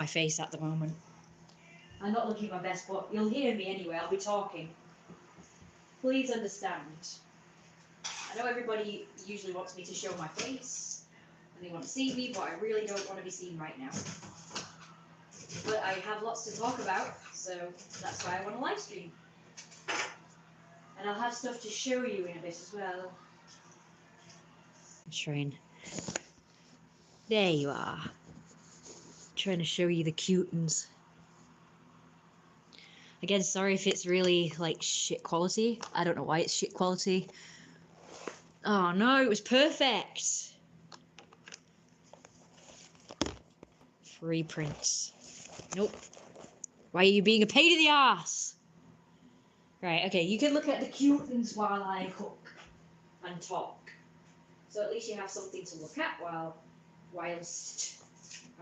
my face at the moment. I'm not looking my best, but you'll hear me anyway. I'll be talking. Please understand. I know everybody usually wants me to show my face and they want to see me, but I really don't want to be seen right now. But I have lots to talk about, so that's why I want to live stream. And I'll have stuff to show you in a bit as well. I'm trying. There you are. I'm trying to show you the cute ones. Again, sorry if it's really like shit quality. I don't know why it's shit quality. Oh no, it was perfect. Free prints. Nope. Why are you being a pain in the ass? Right, okay, you can look at the cute things while I cook and talk. So at least you have something to look at whilst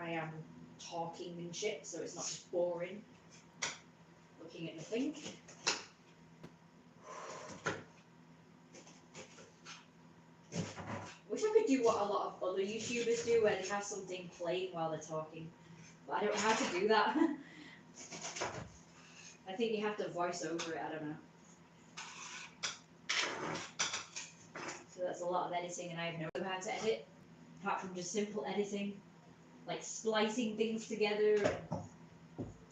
I am talking and shit, so it's not just boring looking at nothing. Wish I could do what a lot of other YouTubers do, where they have something playing while they're talking. But I don't know how to do that. I think you have to voice over it, I don't know. So that's a lot of editing, and I have no clue how to edit, apart from just simple editing, like splicing things together,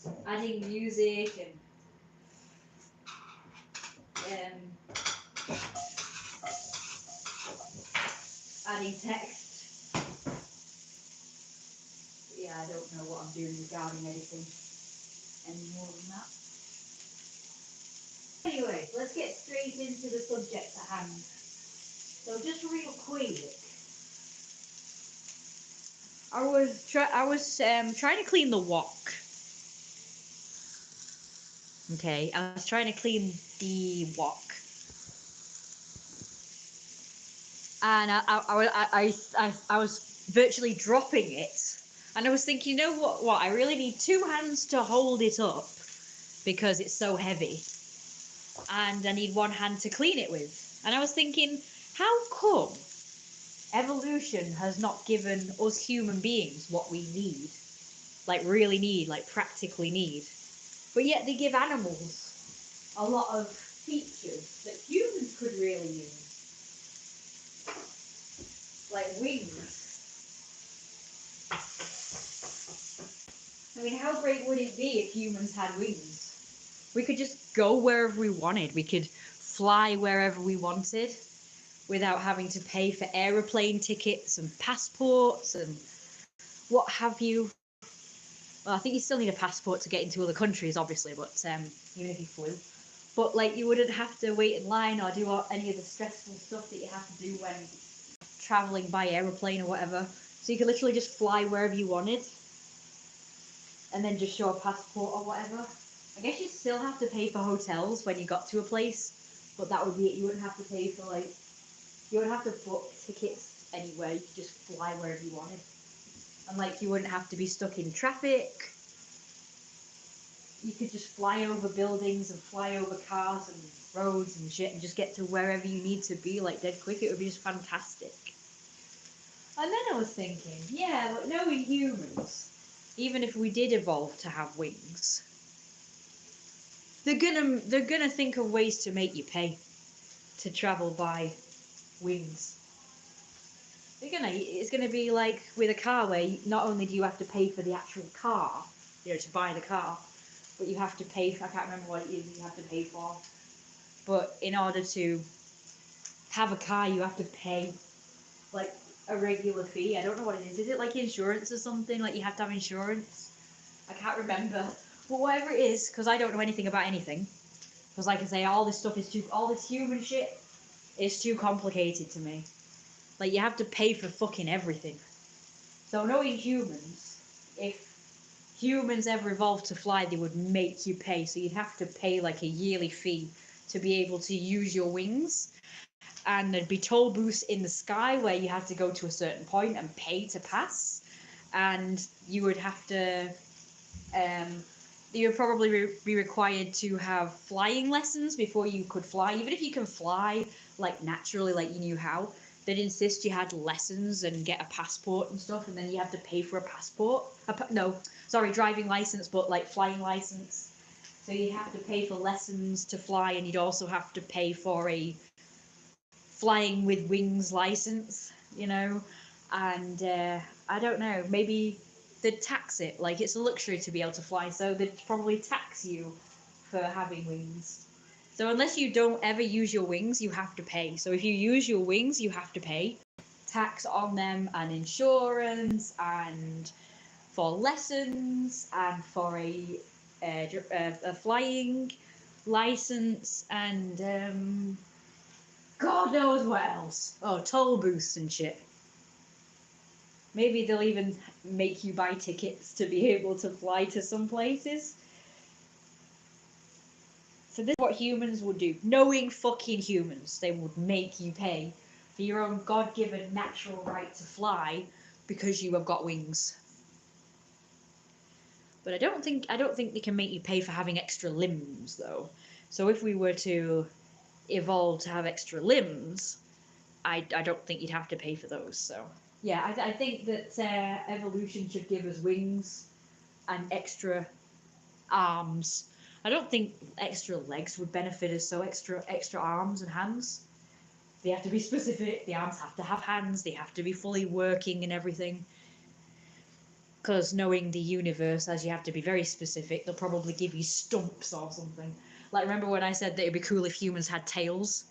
and adding music, and adding text. But yeah, I don't know what I'm doing regarding editing any more than that. Anyway, let's get straight into the subject at hand. So just real quick, I was trying to clean the wok. Okay, I was trying to clean the wok, and I was virtually dropping it, and I was thinking, you know what? What I really need two hands to hold it up because it's so heavy, and I need one hand to clean it with. And I was thinking, how come evolution has not given us human beings what we need, like really need, like practically need, but yet they give animals a lot of features that humans could really use, like wings. I mean, how great would it be if humans had wings? We could just go wherever we wanted. We could fly wherever we wanted without having to pay for aeroplane tickets and passports and what have you. Well, I think you still need a passport to get into other countries, obviously, but even if you flew. But like, you wouldn't have to wait in line or do any of the stressful stuff that you have to do when traveling by aeroplane or whatever. So you could literally just fly wherever you wanted and then just show a passport or whatever. I guess you'd still have to pay for hotels when you got to a place, but that would be it. You wouldn't have to pay for, like, you wouldn't have to book tickets anywhere. You could just fly wherever you wanted. And like, you wouldn't have to be stuck in traffic. You could just fly over buildings and fly over cars and roads and shit and just get to wherever you need to be, like, dead quick. It would be just fantastic. And then I was thinking, yeah, but knowing humans, even if we did evolve to have wings, they're gonna think of ways to make you pay to travel by wings. It's gonna be like with a car where not only do you have to pay for the actual car, you know, to buy the car, but you have to pay for, I can't remember what it is you have to pay for, but in order to have a car you have to pay like a regular fee. I don't know what it is. Is it like insurance or something? Like you have to have insurance? I can't remember. But whatever it is, because I don't know anything about anything. Because like I say, all this stuff is all this human shit is too complicated to me. Like, you have to pay for fucking everything. So knowing humans, if humans ever evolved to fly, they would make you pay. So you'd have to pay like a yearly fee to be able to use your wings. And there'd be toll booths in the sky where you had to go to a certain point and pay to pass. And you would have to you would probably be required to have flying lessons before you could fly. Even if you can fly like naturally, like you knew how, they'd insist you had lessons and get a passport and stuff, and then you have to pay for a passport. Driving license, but like flying license. So you'd have to pay for lessons to fly, and you'd also have to pay for a flying with wings license, you know. And I don't know, maybe they'd tax it. Like, it's a luxury to be able to fly, so they'd probably tax you for having wings. So unless you don't ever use your wings, you have to pay. So if you use your wings, you have to pay tax on them, and insurance, and for lessons, and for a flying license, and God knows what else. Oh, toll booths and shit. Maybe they'll even make you buy tickets to be able to fly to some places. So this is what humans would do. Knowing fucking humans, they would make you pay for your own God-given natural right to fly because you have got wings. But I don't think they can make you pay for having extra limbs though. So if we were to evolve to have extra limbs, I don't think you'd have to pay for those. So yeah, I think that evolution should give us wings and extra arms. I don't think extra legs would benefit us. So extra arms and hands. They have to be specific. The arms have to have hands. They have to be fully working and everything. Because knowing the universe, as you have to be very specific, they'll probably give you stumps or something. Like, remember when I said that it'd be cool if humans had tails?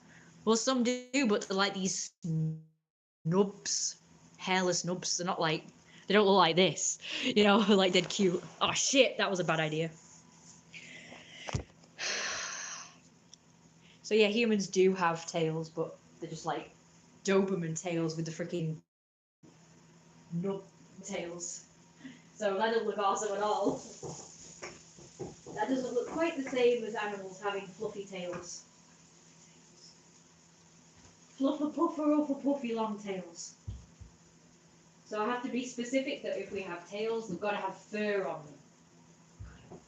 Well, some do, but they're like these nubs, hairless nubs. They're not like, they don't look like this, you know, like dead cute. Oh shit, that was a bad idea. So yeah, humans do have tails, but they're just like Doberman tails with the freaking nub tails. So that doesn't look awesome at all. That doesn't look quite the same as animals having fluffy tails. Fluffer puffer over puffy long tails. So I have to be specific that if we have tails, they've got to have fur on them.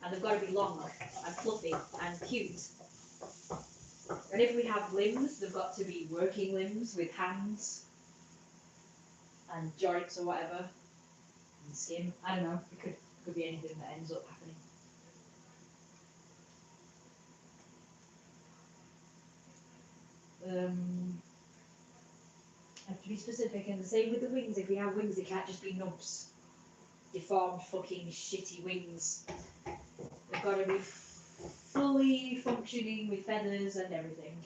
And they've got to be long and fluffy and cute. And if we have limbs, they've got to be working limbs with hands and joints or whatever. And skin. I don't know. It could be anything that ends up happening. Have to be specific, and the same with the wings. If we have wings, they can't just be nubs. Deformed fucking shitty wings. They've got to be fully functioning with feathers and everything.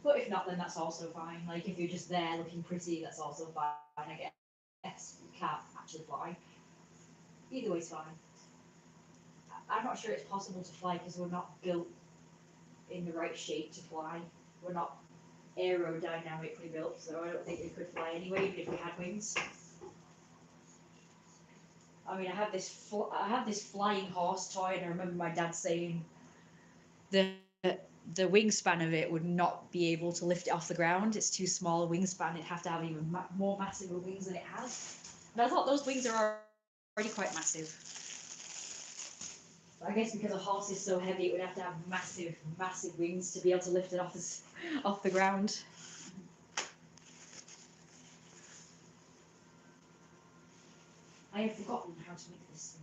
But if not, then that's also fine. Like, if you're just there looking pretty, that's also fine, I guess. You can't actually fly. Either way's fine. I'm not sure it's possible to fly because we're not built in the right shape to fly. We're not aerodynamically built, so I don't think we could fly anyway, even if we had wings. I mean, I have this flying horse toy, and I remember my dad saying the wingspan of it would not be able to lift it off the ground. It's too small a wingspan. It'd have to have even more massive wings than it has. And I thought those wings are already quite massive. I guess because a horse is so heavy, it would have to have massive, massive wings to be able to lift it off the ground. I have forgotten how to make this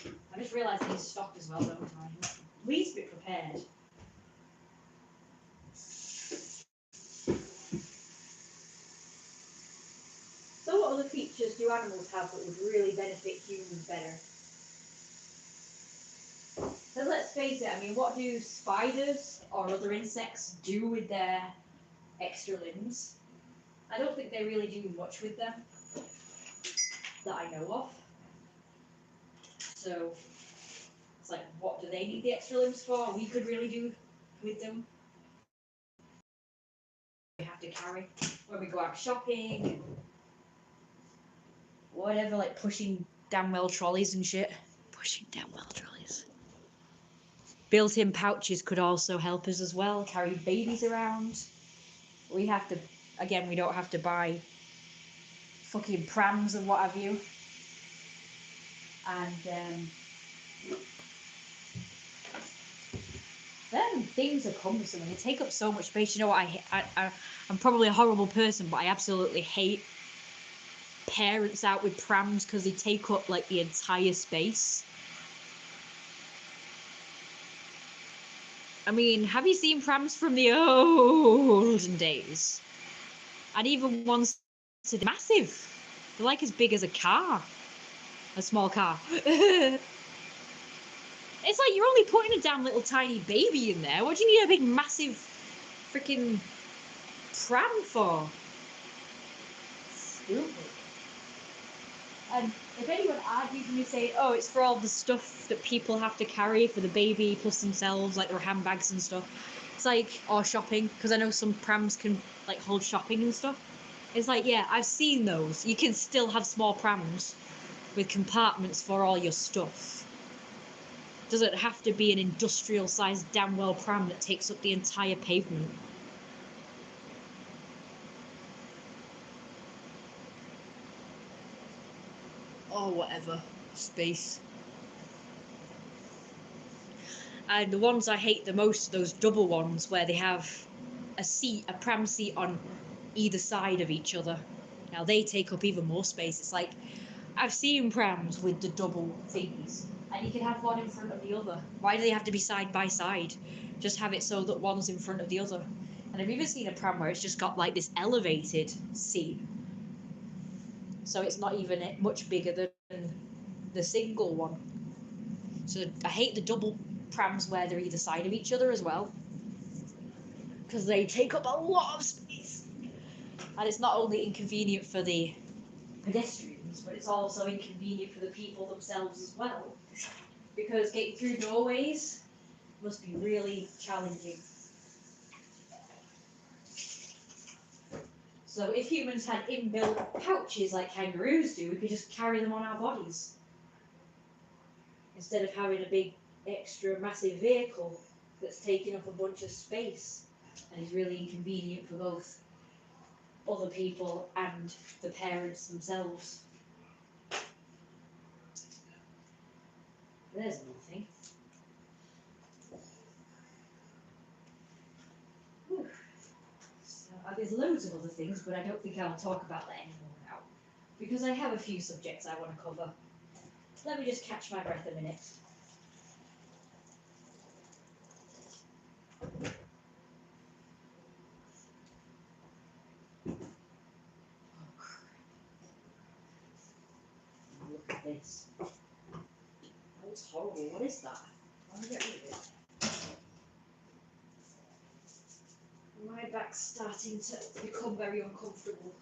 thing. I just realised I need stock as well, don't I? At least be prepared. So what other features do animals have that would really benefit humans better? So let's face it, I mean, what do spiders or other insects do with their extra limbs? I don't think they really do much with them that I know of. So it's like, what do they need the extra limbs for? We could really do with them. We have to carry when we go out shopping, whatever, like pushing damn well trolleys and shit. Pushing damn well trolleys. Built-in pouches could also help us as well, carry babies around. We have to, again, we don't have to buy fucking prams and what have you. And Them things are cumbersome and they take up so much space. You know what? I'm probably a horrible person, but I absolutely hate parents out with prams because they take up like the entire space. I mean, have you seen prams from the olden days? And even ones today, massive. They're like as big as a car, a small car. It's like you're only putting a damn little tiny baby in there. What do you need a big, massive, freaking pram for? Stupid. And if anyone argues with me saying, oh, it's for all the stuff that people have to carry for the baby plus themselves, like their handbags and stuff, it's like, or shopping, because I know some prams can like hold shopping and stuff. It's like, yeah, I've seen those. You can still have small prams with compartments for all your stuff. Does it have to be an industrial sized damn well pram that takes up the entire pavement? Oh, whatever. Space. And the ones I hate the most are those double ones where they have a pram seat on either side of each other. Now they take up even more space. It's like, I've seen prams with the double thingies, and you can have one in front of the other. Why do they have to be side by side? Just have it so that one's in front of the other. And I've even seen a pram where it's just got like this elevated seat, so it's not even much bigger than the single one. So I hate the double prams where they're either side of each other as well, because they take up a lot of space. And it's not only inconvenient for the pedestrians, but it's also inconvenient for the people themselves as well, because getting through doorways must be really challenging. So if humans had inbuilt pouches like kangaroos do, we could just carry them on our bodies instead of having a big extra massive vehicle that's taking up a bunch of space and is really inconvenient for both other people and the parents themselves. There's nothing. So, there's loads of other things, but I don't think I'll talk about that anymore now, because I have a few subjects I want to cover. Let me just catch my breath a minute. Oh crap. Look at this. That was horrible. What is that? I want to get rid of it. My back's starting to become very uncomfortable.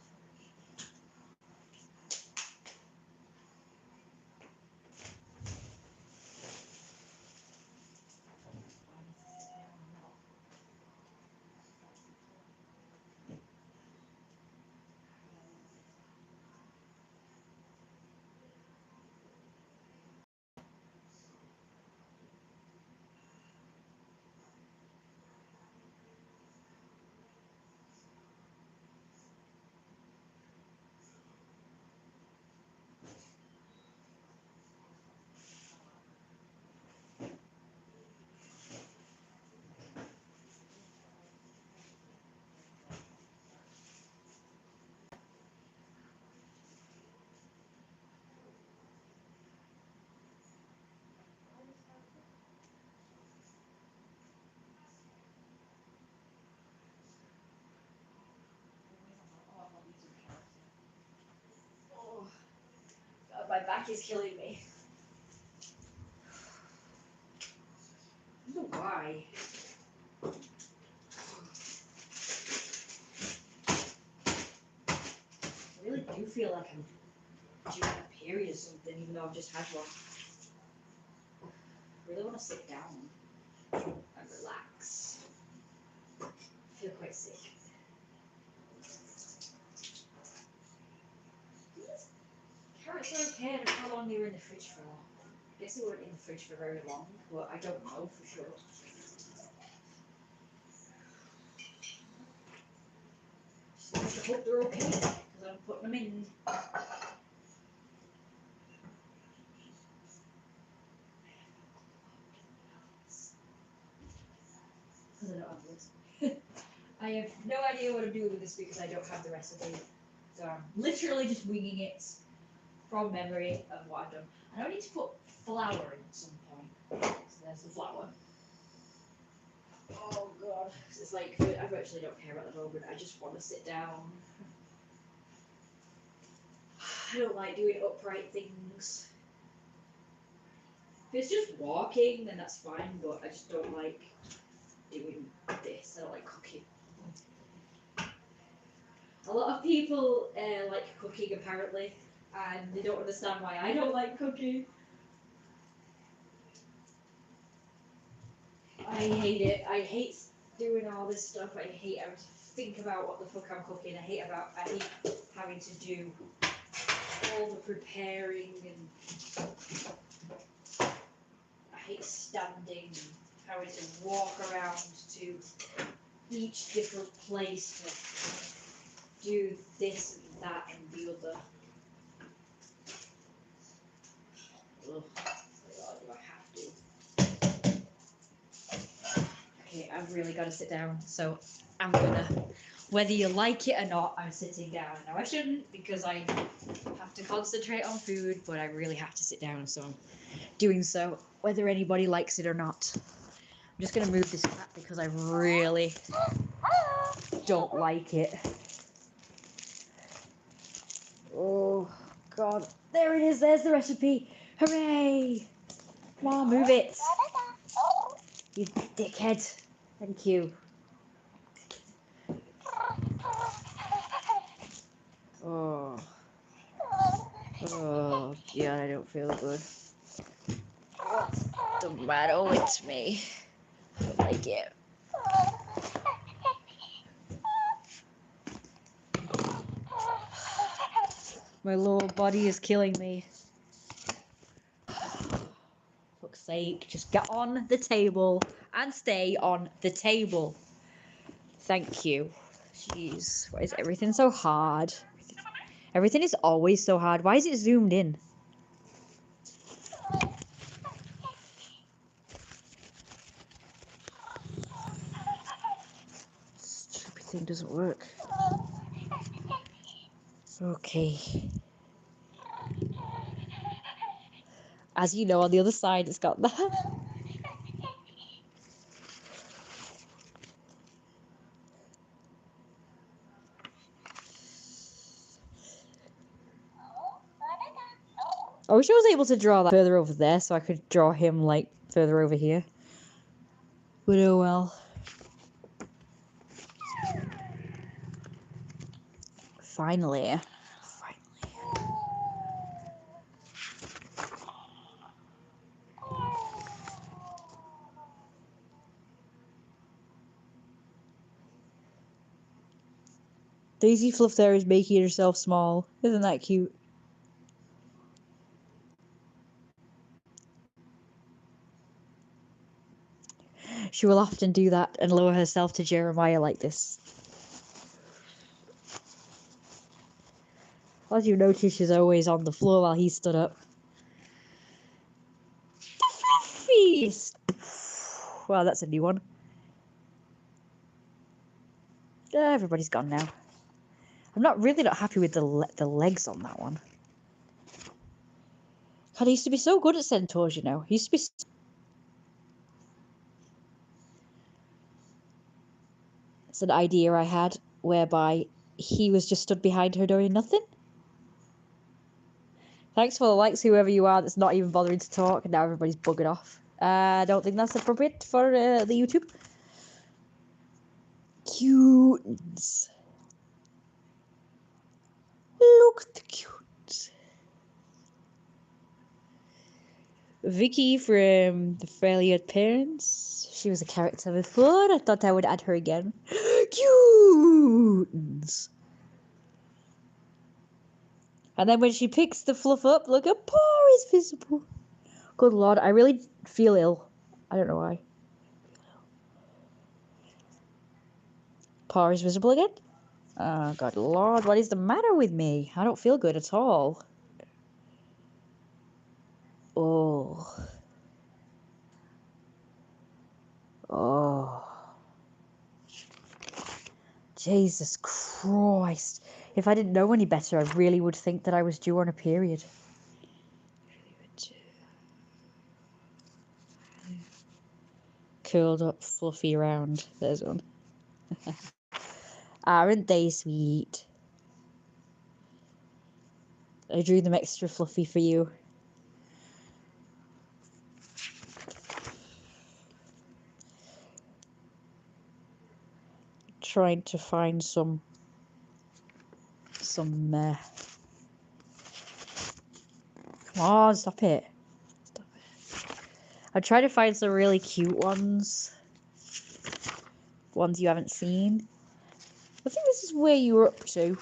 Oh, God, my back is killing me. I don't know why. I really do feel like I'm due a period or something, even though I've just had one. I really want to sit down and relax. I feel quite sick. Carrots are okay. I don't know how long they were in the fridge for. I guess they weren't in the fridge for very long, but I don't know for sure. Just have to hope they're okay, because I'm putting them in. have this. I have no idea what I'm doing with this because I don't have the recipe. So I'm literally just winging it from memory of what I've done. I don't need to put flour in at some point. So there's the flour. Oh god. It's like, I virtually don't care at the moment. I just want to sit down. I don't like doing upright things. If it's just walking, then that's fine, but I just don't like doing this. I don't like cooking. A lot of people like cooking apparently, and they don't understand why I don't like cooking. I hate it. I hate doing all this stuff. I hate having to think about what the fuck I'm cooking. I hate having to do all the preparing, and I hate standing and having to walk around to each different place to do this and that and the other. Ugh. Oh, do I have to? Okay, I've really got to sit down, so I'm gonna, whether you like it or not, I'm sitting down. Now I shouldn't because I have to concentrate on food, but I really have to sit down, so I'm doing so, whether anybody likes it or not. I'm just gonna move this cat because I really don't like it. Oh god, there it is, there's the recipe. Hooray! Come on, move it. You dickhead. Thank you. Oh. Oh, God, I don't feel good. What's the matter with me? I don't like it. My lower body is killing me. For fuck's sake, just get on the table and stay on the table. Thank you. Jeez, why is everything so hard? Everything is always so hard. Why is it zoomed in? Stupid thing doesn't work. Okay. As you know, on the other side, it's got that. I wish I was able to draw that further over there so I could draw him, like, further over here. But oh well. Finally. Daisy Fluff there is making herself small. Isn't that cute? She will often do that and lower herself to Jeremiah like this. As you notice, she's always on the floor while he stood up. The Fluffies! Wow, that's a new one. Everybody's gone now. I'm really not happy with the legs on that one. God, he used to be so good at centaurs, you know. He used to be... It's an idea I had, whereby he was just stood behind her doing nothing. Thanks for the likes, whoever you are that's not even bothering to talk, and now everybody's buggered off. I don't think that's appropriate for the YouTube. Cute. Look at the cute. Vicky from The Fairly Odd Parents. She was a character before. I thought I would add her again. Cute. And then when she picks the fluff up, look, a paw is visible. Good lord, I really feel ill. I don't know why. Paw is visible again? Oh, God lord, what is the matter with me? I don't feel good at all. Oh. Oh. Jesus Christ. If I didn't know any better, I really would think that I was due on a period. Curled up, fluffy, round. There's one. Aren't they sweet? I drew them extra fluffy for you. Trying to find some come on, stop it. I try to find some really cute ones you haven't seen. I think this is where you were up to.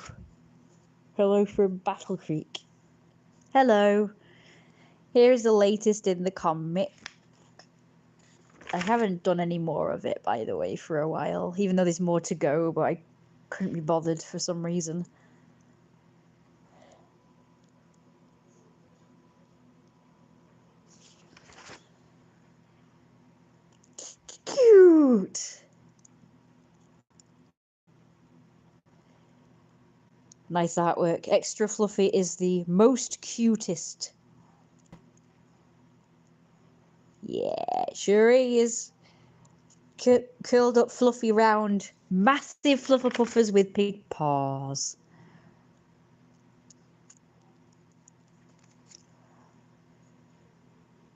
Hello from Battle Creek. Hello. Here's the latest in the comic. I haven't done any more of it, by the way, for a while, even though there's more to go, but I couldn't be bothered for some reason. Cute! Nice artwork. Extra Fluffy is the most cutest. Yeah, sure is. Curled up, fluffy, round, massive Flufferpuffers with big paws.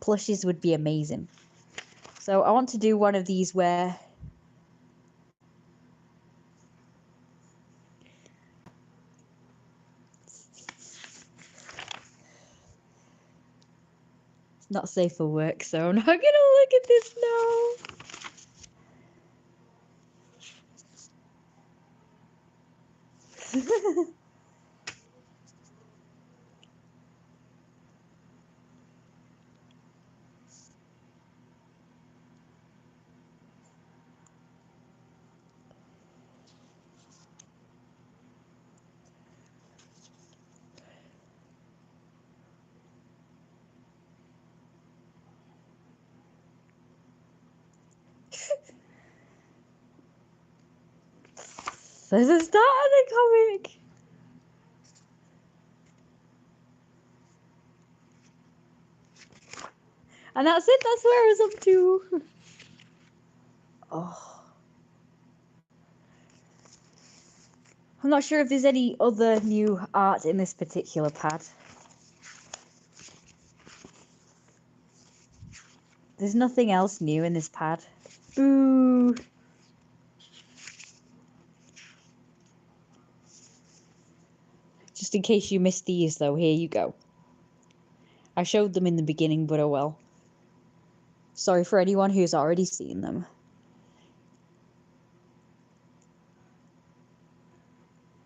Plushies would be amazing. So I want to do one of these where it's not safe for work, so I'm not gonna look at this now. There's a start of the comic. And that's it, that's where I was up to. Oh. I'm not sure if there's any other new art in this particular pad. There's nothing else new in this pad. Boo! Just in case you missed these though, here you go. I showed them in the beginning, but oh well. Sorry for anyone who's already seen them.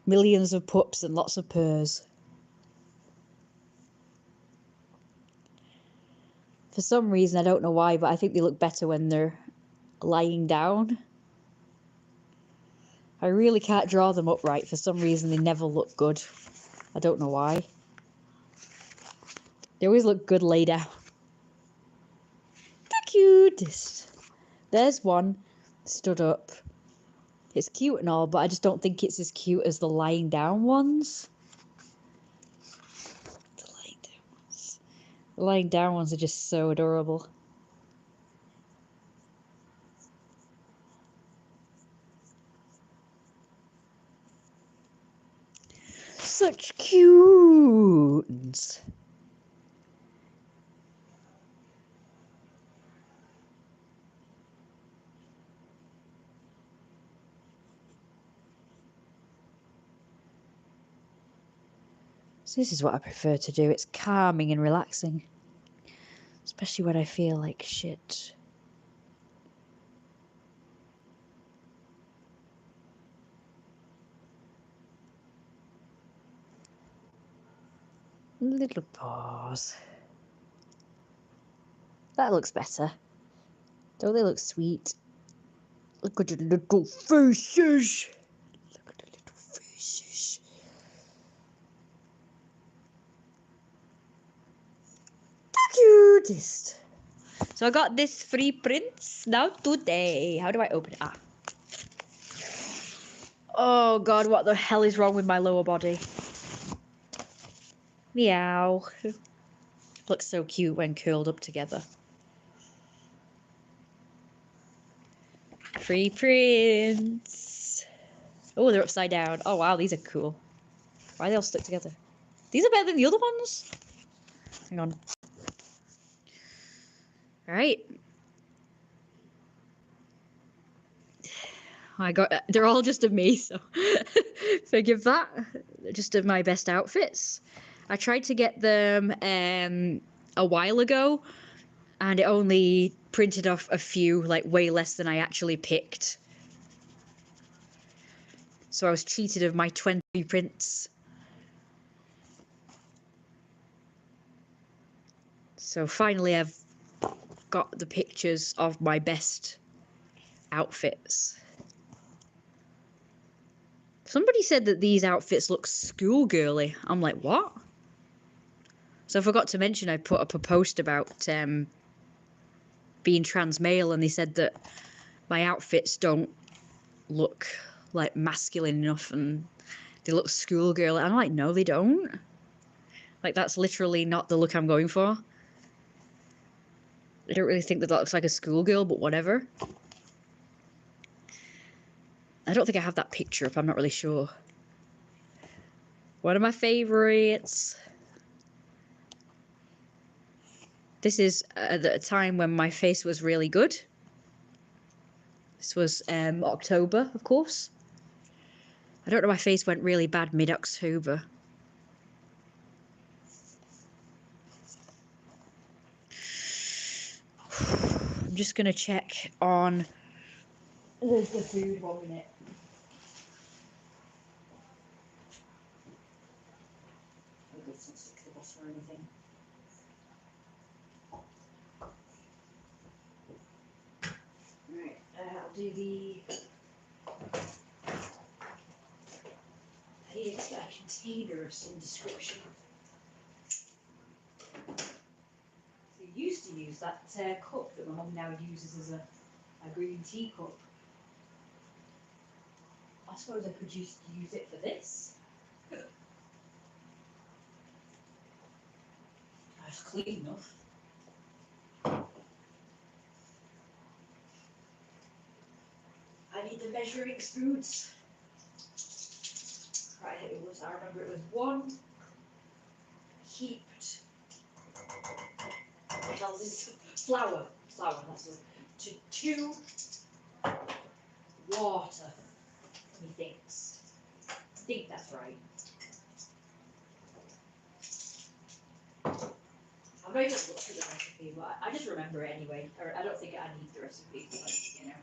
Millions of pups and lots of purrs. For some reason, I don't know why, but I think they look better when they're lying down. I really can't draw them upright. For some reason, they never look good. I don't know why. They always look good laid out. The cutest. There's one stood up. It's cute and all, but I just don't think it's as cute as the lying down ones. The lying down ones are just so adorable. Such cute. So this is what I prefer to do. It's calming and relaxing. Especially when I feel like shit. Little paws. That looks better. Don't they look sweet? Look at the little faces. Look at the little faces. The cutest. So I got this free prints now today. How do I open it? Oh god, what the hell is wrong with my lower body? Meow. Looks so cute when curled up together. Free prints. Oh, they're upside down. Oh wow, these are cool. Why are they all stuck together? These are better than the other ones. Hang on. Alright. They're all just of me, so forgive that. Just of my best outfits. I tried to get them a while ago, and it only printed off a few, like way less than I actually picked. So I was cheated of my 20 prints. So finally I've got the pictures of my best outfits. Somebody said that these outfits look schoolgirly. I'm like, what? So I forgot to mention I put up a post about being trans male, and they said that my outfits don't look like masculine enough and they look schoolgirl. I'm like, no, they don't. Like, that's literally not the look I'm going for. I don't really think that looks like a schoolgirl, but whatever. I don't think I have that picture up, I'm not really sure. One of my favorites. This is at a time when my face was really good. This was October, of course. I don't know, my face went really bad mid-October. I'm just gonna check on. There's the food, 1 minute. Maybe it's not stick to the bottom or anything. Right, I'll do the here's a container of some description. So you used to use that cup that my mum now uses as a green tea cup. I suppose I could use it for this. That's clean enough. I need the measuring spoons. Right, it was. I remember it was 1 heaped. What else is flour? Flour. That's it. To 2 water. Methinks. I think that's right. I've not even looked at the recipe, but I just remember it anyway. Or I don't think I need the recipe, but, you know.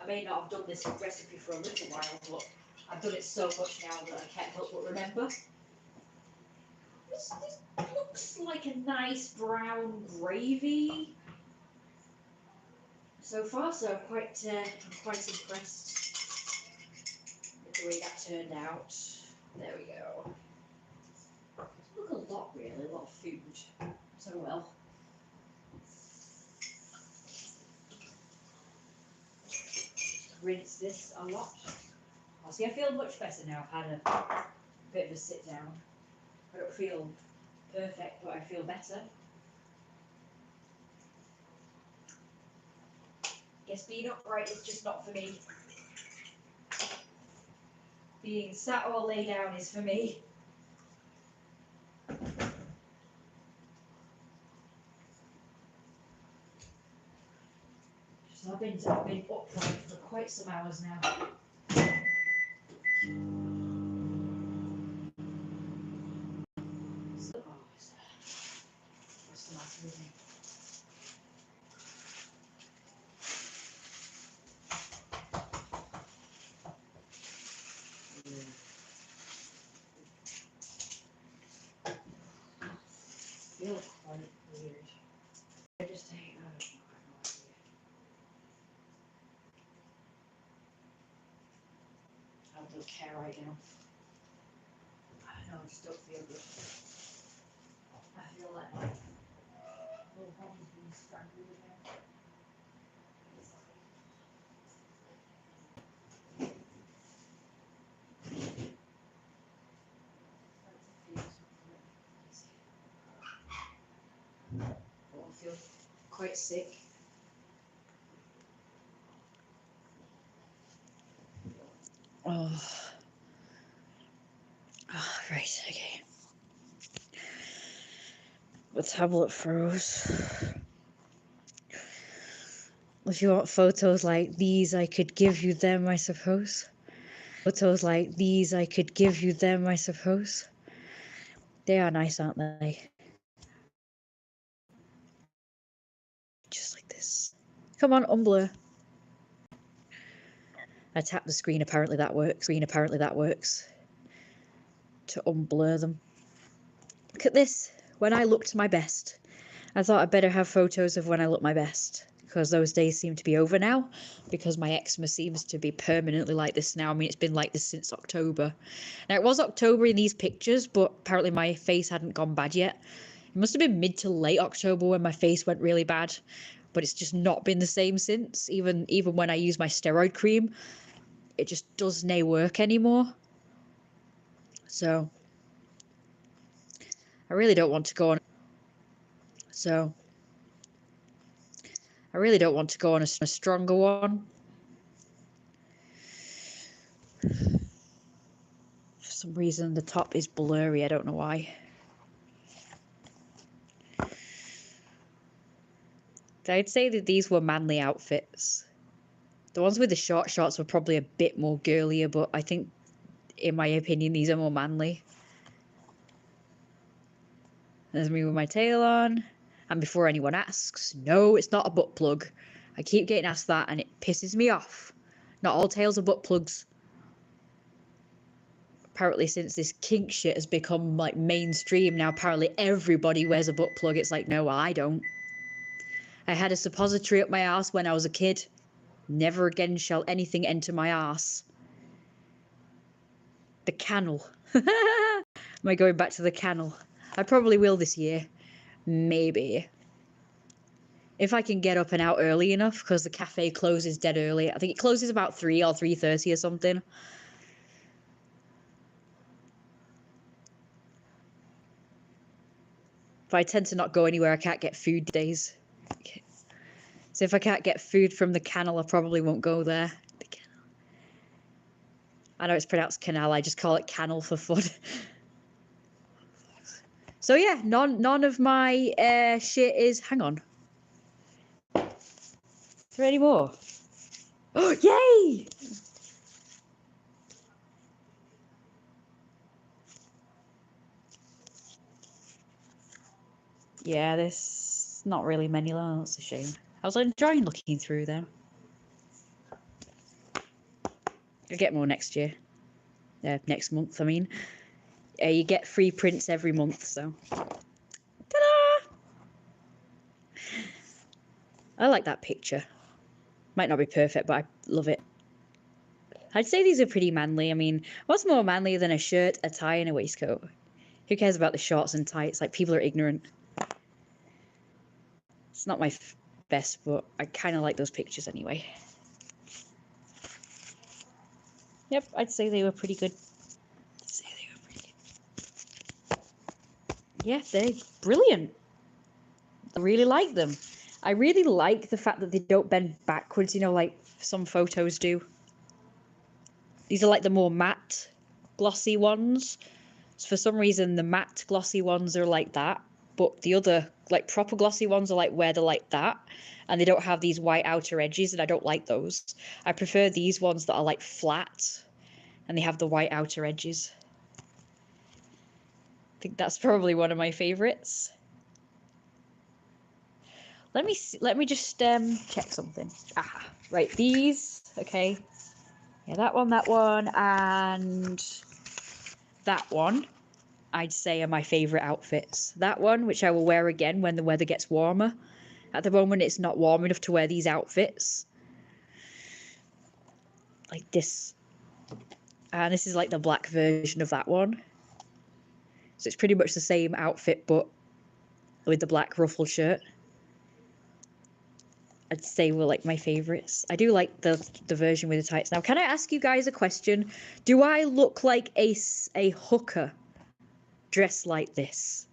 I may not have done this recipe for a little while, but I've done it so much now that I can't help but remember. This looks like a nice brown gravy. So far, so I'm quite impressed with the way that turned out. There we go. Look a lot, really, a lot of food. So well. Rinse this a lot. Oh, see, I feel much better now. I've had a bit of a sit down. I don't feel perfect, but I feel better. Guess being upright is just not for me. Being sat or lay down is for me. So I've been upright for quite some hours now. What's the matter with me? I feel quite weird. I just hate I have no idea. I don't care right now. I don't know, I just don't feel good. I feel like my little body's being strangled again. Oh, I feel quite sick. Oh. Oh, right, okay. The tablet froze. If you want photos like these, I could give you them, I suppose. Photos like these, I could give you them, I suppose. They are nice, aren't they? Just like this. Come on, unblur. I tap the screen, apparently that works. To unblur them. Look at this. When I looked my best. I thought I'd better have photos of when I look my best, because those days seem to be over now, because my eczema seems to be permanently like this now. I mean, it's been like this since October. Now, it was October in these pictures, but apparently my face hadn't gone bad yet. It must have been mid to late October when my face went really bad, but it's just not been the same since. Even when I use my steroid cream, it just does nae work anymore. So I really don't want to go on. So I really don't want to go on a stronger one. For some reason, the top is blurry. I don't know why. I'd say that these were manly outfits. The ones with the short shorts were probably a bit more girlier, but I think, in my opinion, these are more manly. There's me with my tail on. And before anyone asks, no, it's not a butt plug. I keep getting asked that and it pisses me off. Not all tails are butt plugs. Apparently, since this kink shit has become like mainstream now, apparently everybody wears a butt plug. It's like, no, I don't. I had a suppository up my arse when I was a kid. Never again shall anything enter my arse. The canal. Am I going back to the canal? I probably will this year. Maybe. If I can get up and out early enough, because the cafe closes dead early. I think it closes about 3 or 3:30 or something. But I tend to not go anywhere I can't get food days. Okay. So if I can't get food from the canal, I probably won't go there. The canal. I know it's pronounced canal, I just call it canal for fun. So yeah, none of my shit is... Hang on. Is there any more? Oh, yay! Yeah, there's not really many. That's a shame. I was enjoying looking through them. I'll get more next year. Next month, I mean. You get free prints every month, so. Ta-da! I like that picture. Might not be perfect, but I love it. I'd say these are pretty manly. I mean, what's more manly than a shirt, a tie, and a waistcoat? Who cares about the shorts and tights? Like, people are ignorant. It's not my best, but I kind of like those pictures anyway. Yep, I'd say they were pretty good. Yeah, they're brilliant. I really like them. I really like the fact that they don't bend backwards, you know, like some photos do. These are like the more matte, glossy ones. So for some reason, the matte, glossy ones are like that, but the other, like proper glossy ones are like where they're like that, and they don't have these white outer edges, and I don't like those. I prefer these ones that are like flat, and they have the white outer edges. I think that's probably one of my favorites. Let me just check something. Ah, right, these, okay. Yeah, that one, and that one, I'd say are my favourite outfits. That one, which I will wear again when the weather gets warmer. At the moment, it's not warm enough to wear these outfits. Like this. And this is like the black version of that one. So it's pretty much the same outfit, but with the black ruffle shirt. I'd say were like my favourites. I do like the version with the tights. Now, can I ask you guys a question? Do I look like a hooker dressed like this?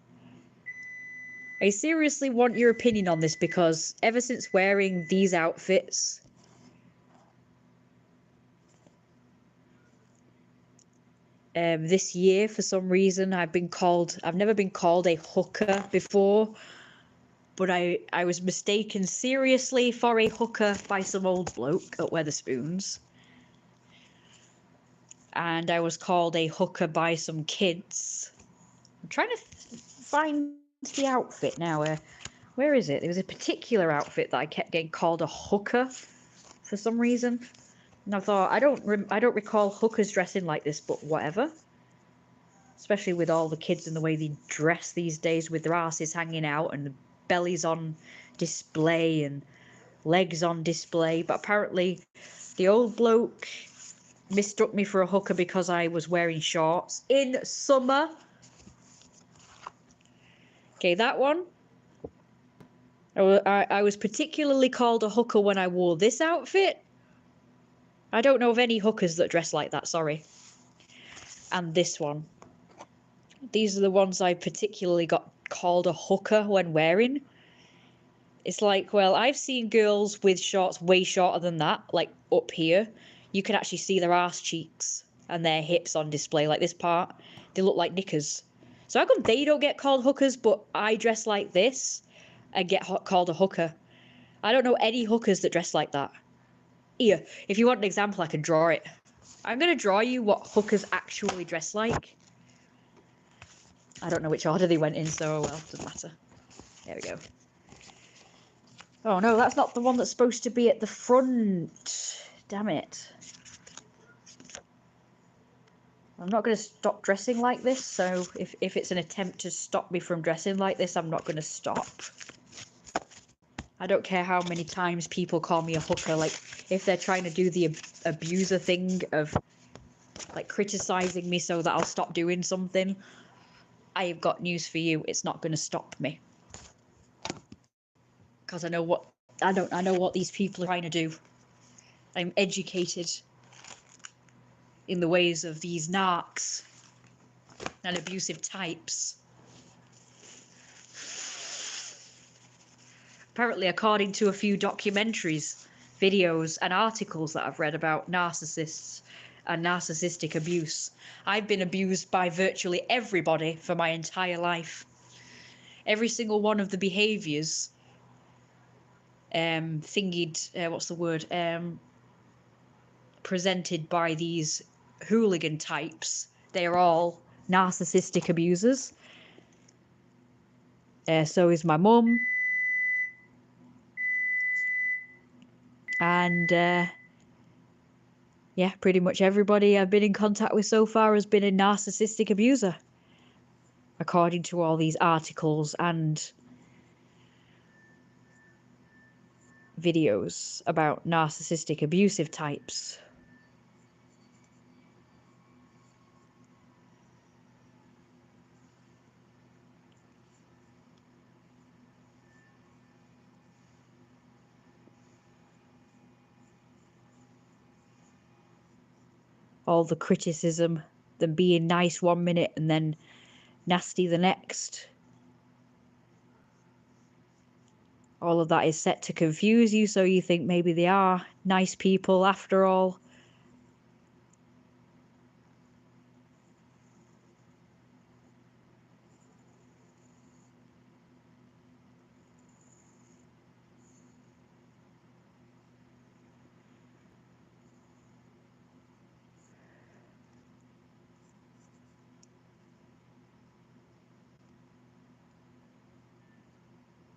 I seriously want your opinion on this, because ever since wearing these outfits, this year, for some reason, I've never been called a hooker before, but I was mistaken seriously for a hooker by some old bloke at Weatherspoons. And I was called a hooker by some kids. I'm trying to find the outfit now. Where is it? There was a particular outfit that I kept getting called a hooker for some reason. And I thought, I don't recall hookers dressing like this, but whatever. Especially with all the kids and the way they dress these days, with their asses hanging out and the bellies on display and legs on display. But apparently the old bloke mistook me for a hooker because I was wearing shorts in summer. Okay, that one. I was particularly called a hooker when I wore this outfit. I don't know of any hookers that dress like that, sorry. And this one. These are the ones I particularly got called a hooker when wearing. It's like, well, I've seen girls with shorts way shorter than that, like up here. You can actually see their ass cheeks and their hips on display, like this part. They look like knickers. So how come they don't get called hookers, but I dress like this and get called a hooker? I don't know any hookers that dress like that. Here, if you want an example, I can draw it. I'm going to draw you what hookers actually dress like. I don't know which order they went in, so well, doesn't matter. There we go. Oh no, that's not the one that's supposed to be at the front. Damn it. I'm not going to stop dressing like this, so if it's an attempt to stop me from dressing like this, I'm not going to stop. I don't care how many times people call me a hooker. Like, if they're trying to do the abuser thing of, like, criticizing me so that I'll stop doing something, I've got news for you. It's not going to stop me. Because I know what these people are trying to do. I'm educated in the ways of these narcs and abusive types. Apparently, according to a few documentaries, videos, and articles that I've read about narcissists and narcissistic abuse, I've been abused by virtually everybody for my entire life. Every single one of the behaviours, presented by these hooligan types, they are all narcissistic abusers. So is my mum. And yeah, pretty much everybody I've been in contact with so far has been a narcissistic abuser, according to all these articles and videos about narcissistic abusive types. All the criticism, them being nice one minute and then nasty the next. All of that is set to confuse you, so you think maybe they are nice people after all.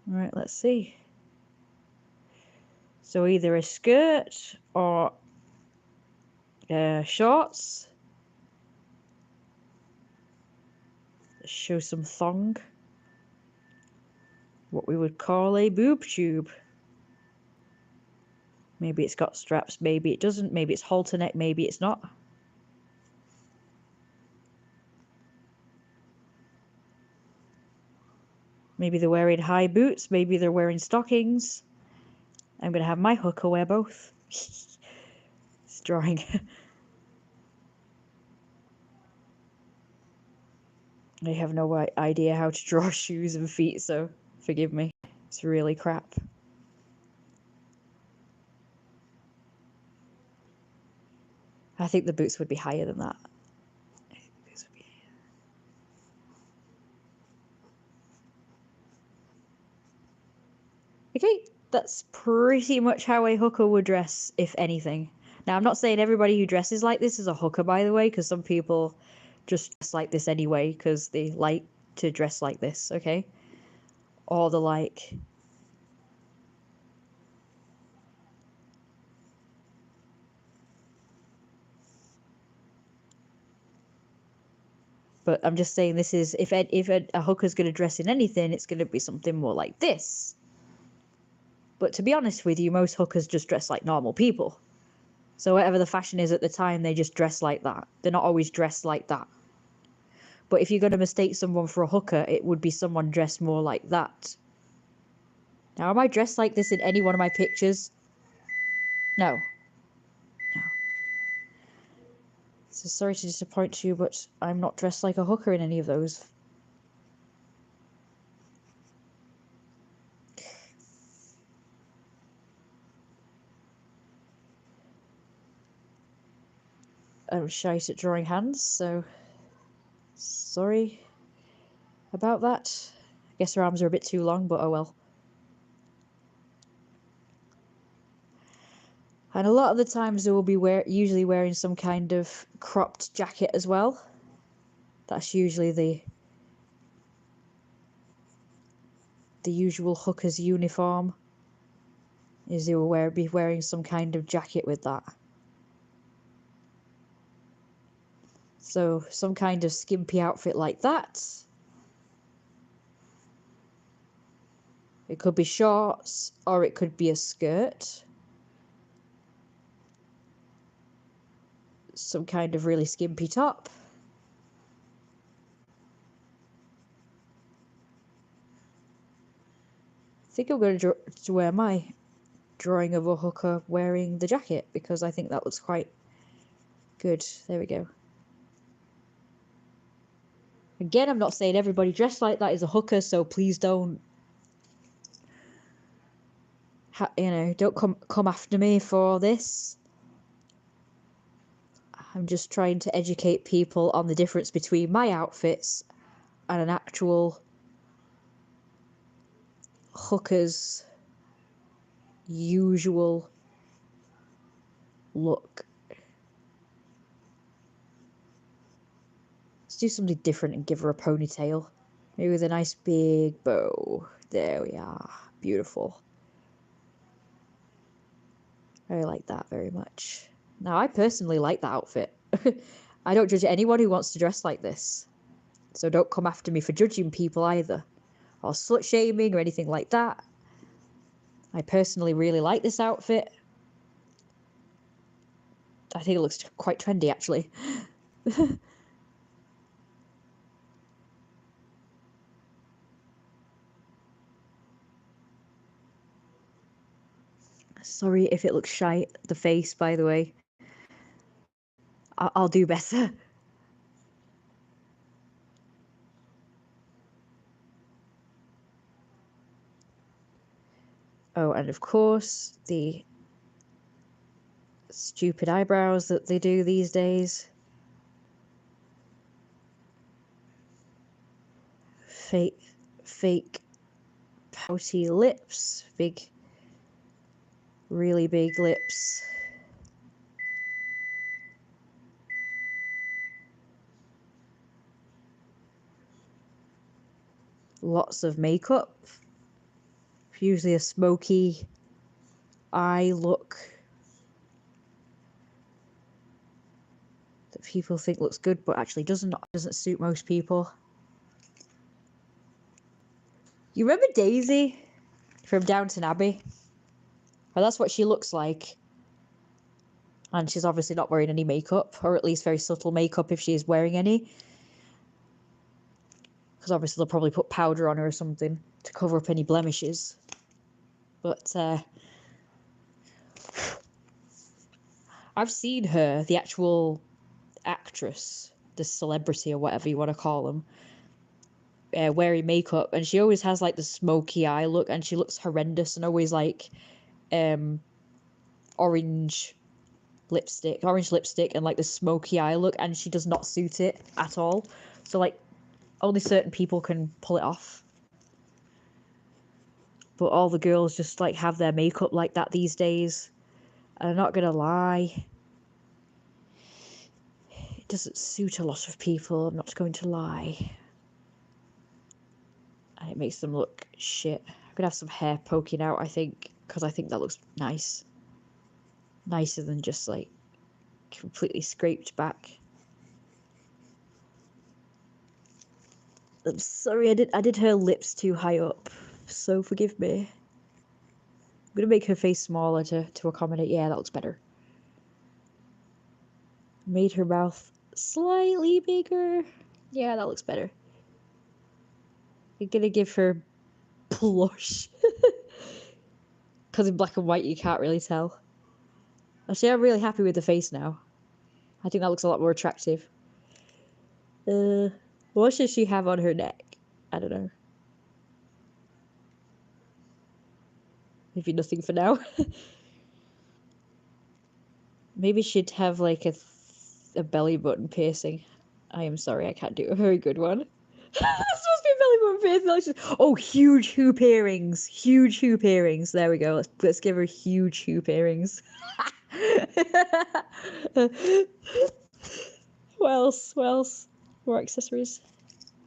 Right, let's see. So either a skirt or shorts. Let's show some thong. What we would call a boob tube. Maybe it's got straps, maybe it doesn't, maybe it's halter neck, maybe it's not. Maybe they're wearing high boots, maybe they're wearing stockings. I'm going to have my hooker wear both. It's drawing. I have no idea how to draw shoes and feet, so Forgive me. It's really crap. I think the boots would be higher than that. Okay, that's pretty much how a hooker would dress, if anything. Now, I'm not saying everybody who dresses like this is a hooker, by the way, because some people just dress like this anyway because they like to dress like this, okay? Or the like. But I'm just saying this is, if a hooker's going to dress in anything, it's going to be something more like this. But to be honest with you, most hookers just dress like normal people. So whatever the fashion is at the time, they just dress like that. They're not always dressed like that. But if you're going to mistake someone for a hooker, it would be someone dressed more like that. Now, am I dressed like this in any one of my pictures? No. No. So sorry to disappoint you, but I'm not dressed like a hooker in any of those. I'm shite at drawing hands, so sorry about that. I guess her arms are a bit too long, but oh well. And a lot of the times they will be usually wearing some kind of cropped jacket as well. That's usually the usual hooker's uniform, is they will be wearing some kind of jacket with that. So some kind of skimpy outfit like that. It could be shorts, or it could be a skirt. Some kind of really skimpy top. I think I'm going to wear my drawing of a hooker wearing the jacket, because I think that looks quite good. There we go. Again, I'm not saying everybody dressed like that is a hooker, so please don't, don't come after me for this. I'm just trying to educate people on the difference between my outfits and an actual hooker's usual look. Let's do something different and give her a ponytail. Maybe with a nice big bow. There we are. Beautiful. I like that very much. Now, I personally like that outfit. I don't judge anyone who wants to dress like this. So don't come after me for judging people either, or slut shaming or anything like that. I personally really like this outfit. I think it looks quite trendy, actually. Sorry if it looks shite, the face, by the way. I'll do better. Oh, and of course, the stupid eyebrows that they do these days. Fake pouty lips. Really big lips. Lots of makeup. Usually a smoky eye look that people think looks good, but actually doesn't suit most people. You remember Daisy from Downton Abbey? Well, that's what she looks like. And she's obviously not wearing any makeup, or at least very subtle makeup if she is wearing any. Because obviously they'll probably put powder on her or something to cover up any blemishes. But I've seen her, the actual actress, the celebrity or whatever you want to call them. wearing makeup, and she always has like the smoky eye look, and she looks horrendous, and always like orange lipstick and like the smoky eye look, and she does not suit it at all. So like only certain people can pull it off. But all the girls just like have their makeup like that these days. And I'm not gonna lie, it doesn't suit a lot of people, I'm not going to lie. And it makes them look shit. I'm gonna have some hair poking out, I think, because I think that looks nice. Nicer than just like completely scraped back. I'm sorry, I did her lips too high up, so forgive me. I'm gonna make her face smaller to accommodate. Yeah, that looks better. Made her mouth slightly bigger. Yeah, that looks better. I'm gonna give her blush. Because in black and white you can't really tell. Actually, I'm really happy with the face now. I think that looks a lot more attractive. What should she have on her neck? I don't know. Maybe nothing for now. Maybe she'd have like a belly button piercing. I am sorry, I can't do a very good one. That's supposed to be a belly button piercing. Oh, huge hoop earrings. Huge hoop earrings. There we go. Let's give her huge hoop earrings. What else? What else? More accessories?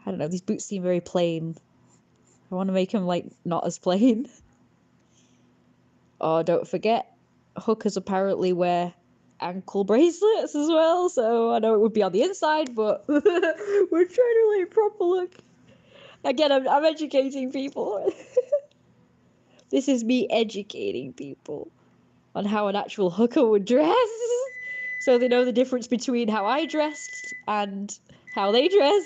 I don't know. These boots seem very plain. I want to make them like not as plain. Oh, don't forget, hookers apparently wear ankle bracelets as well, so I know it would be on the inside, but we're trying to like proper look. Again, I'm educating people. This is me educating people on how an actual hooker would dress, so they know the difference between how I dressed and how they dress.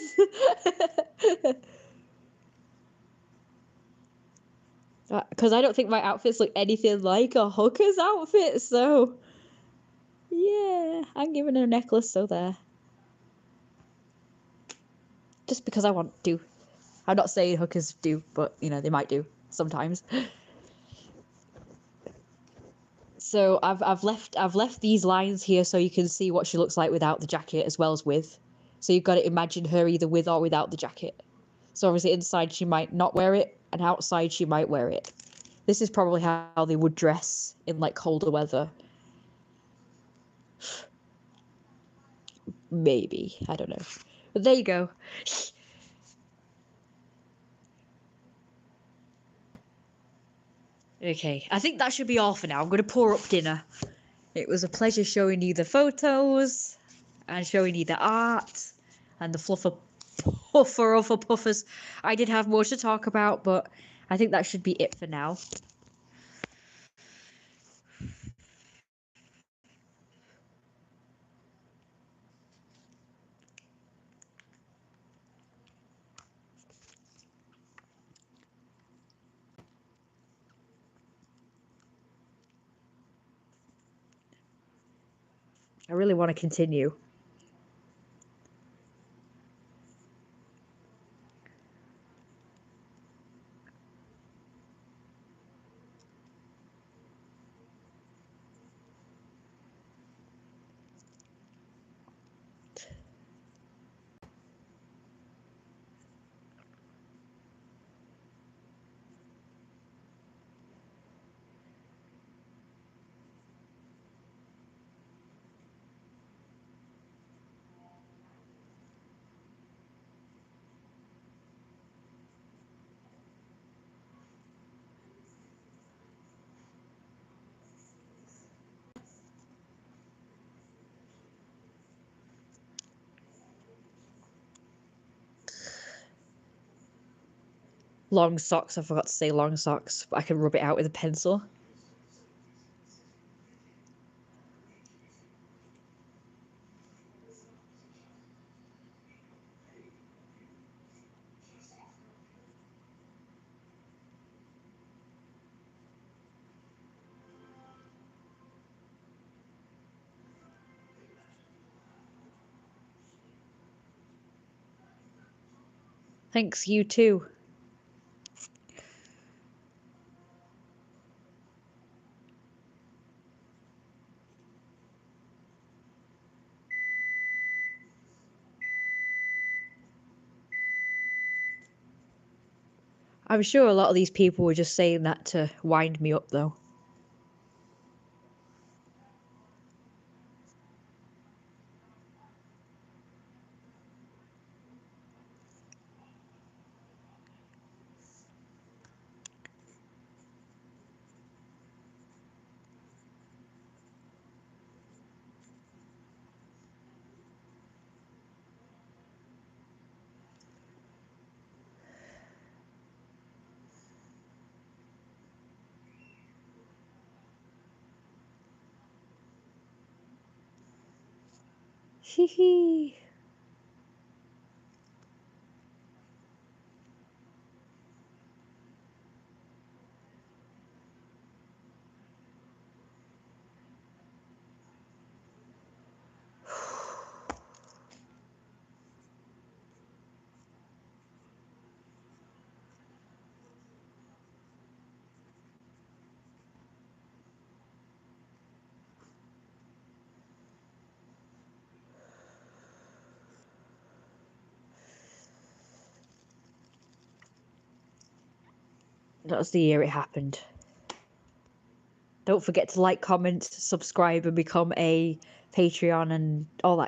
Because I don't think my outfits look anything like a hooker's outfit, so yeah, I'm giving her a necklace, so there. Just because I want to. I'm not saying hookers do, but you know, they might do sometimes. So I've left these lines here so you can see what she looks like without the jacket as well as with. So you've got to imagine her either with or without the jacket. So obviously inside she might not wear it, and outside she might wear it. This is probably how they would dress in like colder weather. Maybe, I don't know. But there you go. Okay, I think that should be all for now. I'm going to pour up dinner. It was a pleasure showing you the photos and showing you the art and the fluffer of puffers. I did have more to talk about, but I think that should be it for now. I really want to continue. Long socks. I forgot to say long socks, but I can rub it out with a pencil. Thanks, you too. I'm sure a lot of these people were just saying that to wind me up, though. Hee hee. That was the year it happened. Don't forget to like, comment, subscribe, and become a Patreon and all that